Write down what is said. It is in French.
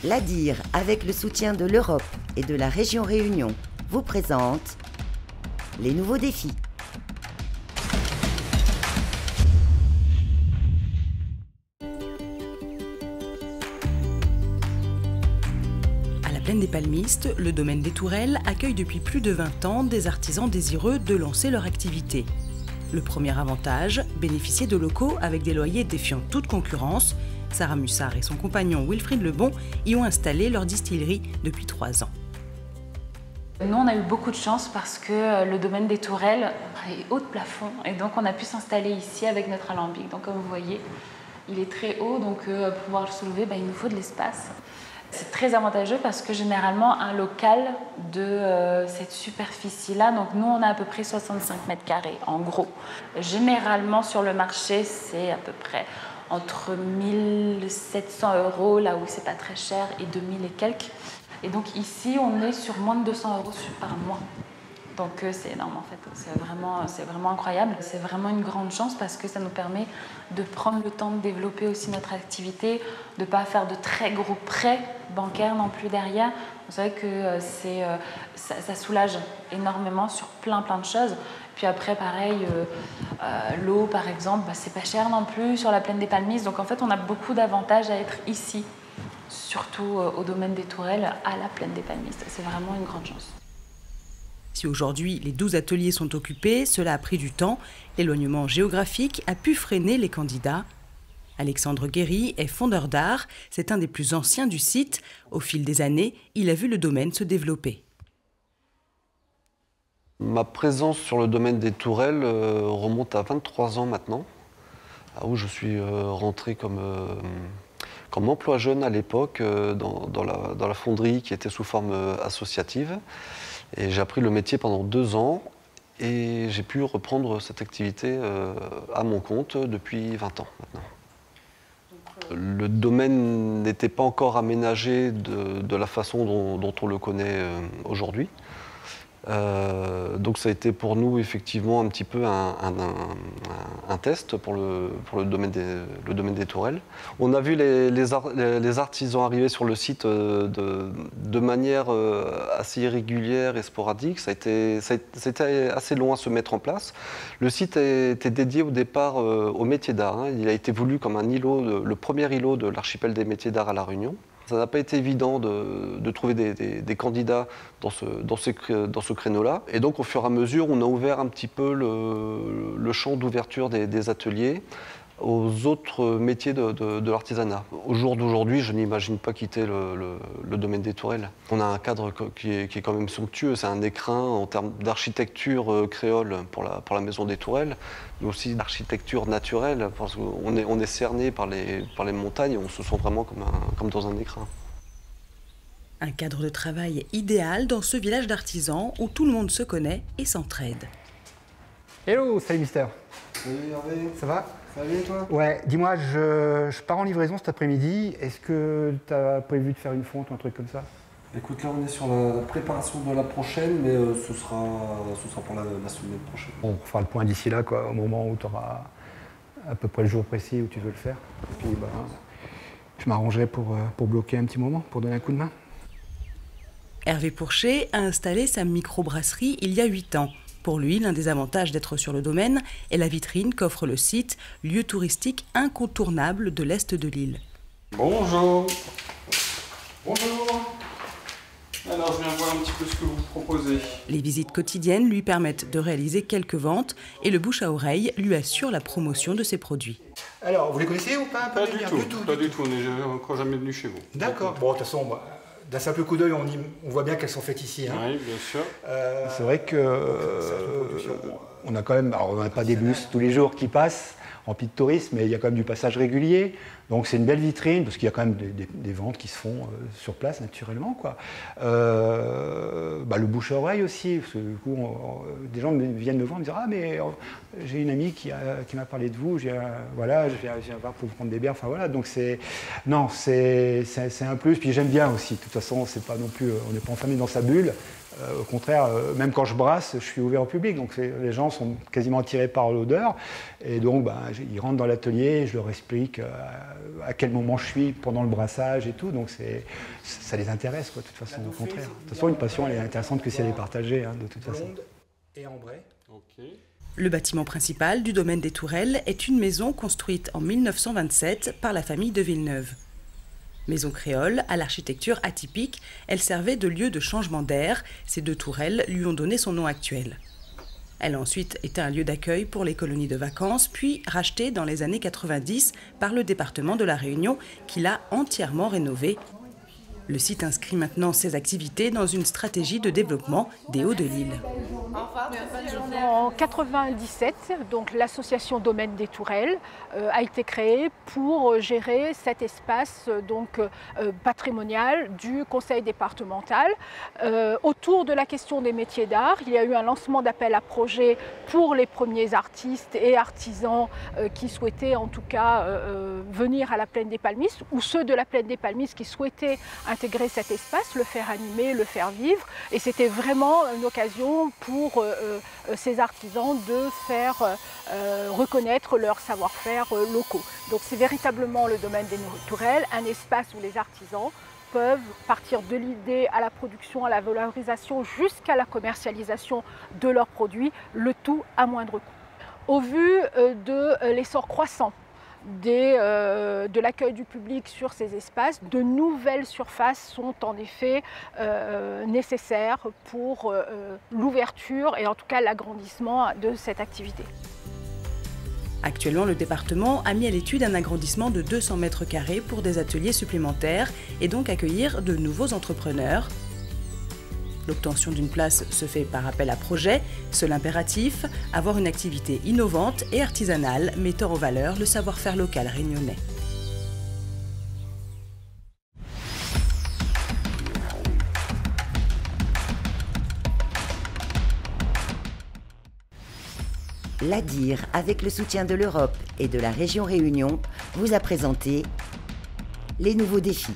L'ADIR, avec le soutien de l'Europe et de la région Réunion, vous présente les nouveaux défis. À la plaine des Palmistes, le domaine des Tourelles accueille depuis plus de 20 ans des artisans désireux de lancer leur activité. Le premier avantage, bénéficier de locaux avec des loyers défiant toute concurrence. Sarah Mussard et son compagnon Wilfried Lebon y ont installé leur distillerie depuis 3 ans. Nous, on a eu beaucoup de chance parce que le domaine des Tourelles est haut de plafond et donc on a pu s'installer ici avec notre alambic. Donc comme vous voyez, il est très haut, donc pour pouvoir le soulever, il nous faut de l'espace. C'est très avantageux parce que généralement, un local de cette superficie-là, donc nous, on a à peu près 65 mètres carrés, en gros. Généralement, sur le marché, c'est à peu près entre 1 700 €, là où c'est pas très cher, et 2 000 et quelques. Et donc ici, on est sur moins de 200 € par mois. Donc c'est énorme en fait, c'est vraiment incroyable. C'est vraiment une grande chance parce que ça nous permet de prendre le temps de développer aussi notre activité, de ne pas faire de très gros prêts bancaires non plus derrière. Vous savez que ça soulage énormément sur plein de choses. Puis après pareil, l'eau par exemple, c'est pas cher non plus sur la plaine des Palmistes. Donc en fait on a beaucoup d'avantages à être ici, surtout au domaine des Tourelles, à la plaine des Palmistes. C'est vraiment une grande chance. Si aujourd'hui les 12 ateliers sont occupés, cela a pris du temps. L'éloignement géographique a pu freiner les candidats. Alexandre Guéry est fondeur d'art, c'est un des plus anciens du site. Au fil des années, il a vu le domaine se développer. Ma présence sur le domaine des Tourelles remonte à 23 ans maintenant, où je suis rentré comme emploi jeune à l'époque dans la fonderie qui était sous forme associative. Et j'ai appris le métier pendant 2 ans et j'ai pu reprendre cette activité à mon compte depuis 20 ans maintenant. Le domaine n'était pas encore aménagé de la façon dont on le connaît aujourd'hui. Donc ça a été pour nous effectivement un petit peu un test pour le domaine des Tourelles. On a vu les artisans arriver sur le site de manière assez irrégulière et sporadique. C'était assez long à se mettre en place. Le site était dédié au départ au métier d'art. Il a été voulu comme un îlot, le premier îlot de l'archipel des métiers d'art à La Réunion. Ça n'a pas été évident de trouver des candidats dans ce créneau-là. Et donc, au fur et à mesure, on a ouvert un petit peu le champ d'ouverture des ateliers aux autres métiers de l'artisanat. Au jour d'aujourd'hui, je n'imagine pas quitter le domaine des Tourelles. On a un cadre qui est quand même somptueux. C'est un écrin en termes d'architecture créole pour la maison des Tourelles, mais aussi d'architecture naturelle, parce qu'on est cerné par les montagnes et on se sent vraiment comme dans un écrin. Un cadre de travail idéal dans ce village d'artisans où tout le monde se connaît et s'entraide. Hello, salut Mister. Salut Hervé. Ça va? Ça va bien toi? Ouais, dis-moi, je pars en livraison cet après-midi. Est-ce que tu as prévu de faire une fonte ou un truc comme ça? Écoute, là on est sur la préparation de la prochaine, mais ce sera pour la semaine prochaine. On fera le point d'ici là, quoi, au moment où tu auras à peu près le jour précis où tu veux le faire. Et puis, je m'arrangerai pour bloquer un petit moment, pour donner un coup de main. Hervé Pourchet a installé sa microbrasserie il y a 8 ans. Pour lui, l'un des avantages d'être sur le domaine est la vitrine qu'offre le site, lieu touristique incontournable de l'est de l'île. Bonjour. Bonjour. Alors, je viens voir un petit peu ce que vous proposez. Les visites quotidiennes lui permettent de réaliser quelques ventes et le bouche à oreille lui assure la promotion de ses produits. Alors, vous les connaissez ou pas? Pas du tout, on n'est encore jamais venu chez vous. D'accord. Bon, de toute façon, d'un simple coup d'œil, on voit bien qu'elles sont faites ici. Hein. Oui, bien sûr. C'est vrai qu'on a quand même, alors on n'a pas des bus tous les jours qui passent en pied de tourisme, mais il y a quand même du passage régulier. Donc c'est une belle vitrine, parce qu'il y a quand même des ventes qui se font sur place naturellement, quoi. Le bouche à oreille aussi, parce que du coup, des gens viennent me voir et me dire « Ah, mais j'ai une amie qui m'a parlé de vous, je viens voir pour vous prendre des bières. » Enfin voilà, donc c'est un plus. Puis j'aime bien aussi, de toute façon, c'est pas non plus, on n'est pas enfermé dans sa bulle. Au contraire, même quand je brasse, je suis ouvert au public, donc les gens sont quasiment attirés par l'odeur. Et donc, ils rentrent dans l'atelier, je leur explique à quel moment je suis pendant le brassage et tout, donc ça les intéresse, quoi, de toute façon, au contraire. De toute façon, une passion, elle est intéressante que si elle est partagée, hein, de toute façon. Et ambrée. Ok. Le bâtiment principal du domaine des Tourelles est une maison construite en 1927 par la famille de Villeneuve. Maison créole, à l'architecture atypique, elle servait de lieu de changement d'air. Ces 2 tourelles lui ont donné son nom actuel. Elle a ensuite été un lieu d'accueil pour les colonies de vacances, puis rachetée dans les années 90 par le département de la Réunion, qui l'a entièrement rénovée. Le site inscrit maintenant ses activités dans une stratégie de développement des Hauts de l'île. En 1997, donc l'association Domaine des Tourelles a été créée pour gérer cet espace donc, patrimonial du conseil départemental. Autour de la question des métiers d'art, il y a eu un lancement d'appel à projet pour les premiers artistes et artisans qui souhaitaient en tout cas venir à la Plaine des Palmistes, ou ceux de la Plaine des Palmistes qui souhaitaient intégrer cet espace, le faire animer, le faire vivre. Et c'était vraiment une occasion pour ces artisans de faire reconnaître leur savoir-faire locaux. Donc c'est véritablement le domaine des Tourelles, un espace où les artisans peuvent partir de l'idée à la production, à la valorisation, jusqu'à la commercialisation de leurs produits, le tout à moindre coût. Au vu de l'essor croissant de l'accueil du public sur ces espaces, de nouvelles surfaces sont en effet nécessaires pour l'ouverture et en tout cas l'agrandissement de cette activité. Actuellement, le département a mis à l'étude un agrandissement de 200 mètres carrés pour des ateliers supplémentaires et donc accueillir de nouveaux entrepreneurs. L'obtention d'une place se fait par appel à projet. Seul impératif, avoir une activité innovante et artisanale mettant en valeur le savoir-faire local réunionnais. L'ADIR, avec le soutien de l'Europe et de la région Réunion, vous a présenté les nouveaux défis.